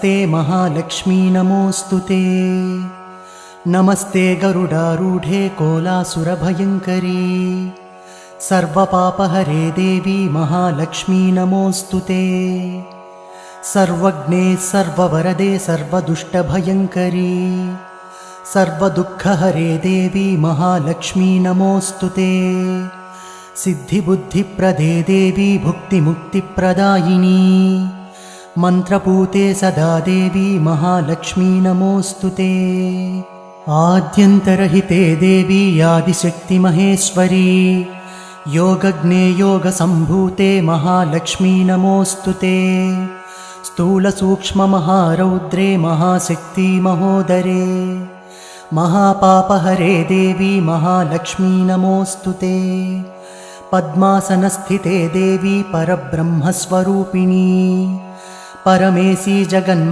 नमस्ते महालक्ष्मी नमोऽस्तुते। नमस्ते गरुडारूढे कोलासुरभयङ्करी सर्वपापहरे देवी महालक्ष्मी नमोऽस्तुते। सर्वज्ञे सर्ववरदे सर्वदुष्टभयङ्करी सर्वदुःखहरे देवी महालक्ष्मी नमोऽस्तुते। सिद्धिबुद्धिप्रदे देवी भुक्तिमुक्तिप्रदायिनी मन्त्रपूते सदा देवी महालक्ष्मी नमोऽस्तुते। आद्यन्तरहिते देवी आदिशक्तिमहेश्वरी योगज्ञे योगसम्भूते महालक्ष्मी नमोऽस्तुते। स्थूलसूक्ष्ममहारौद्रे महाशक्ति महोदरे महापापहरे देवी महालक्ष्मी नमोऽस्तुते। पद्मासनस्थिते देवी परब्रह्मस्वरूपिणी परमेशी जगन्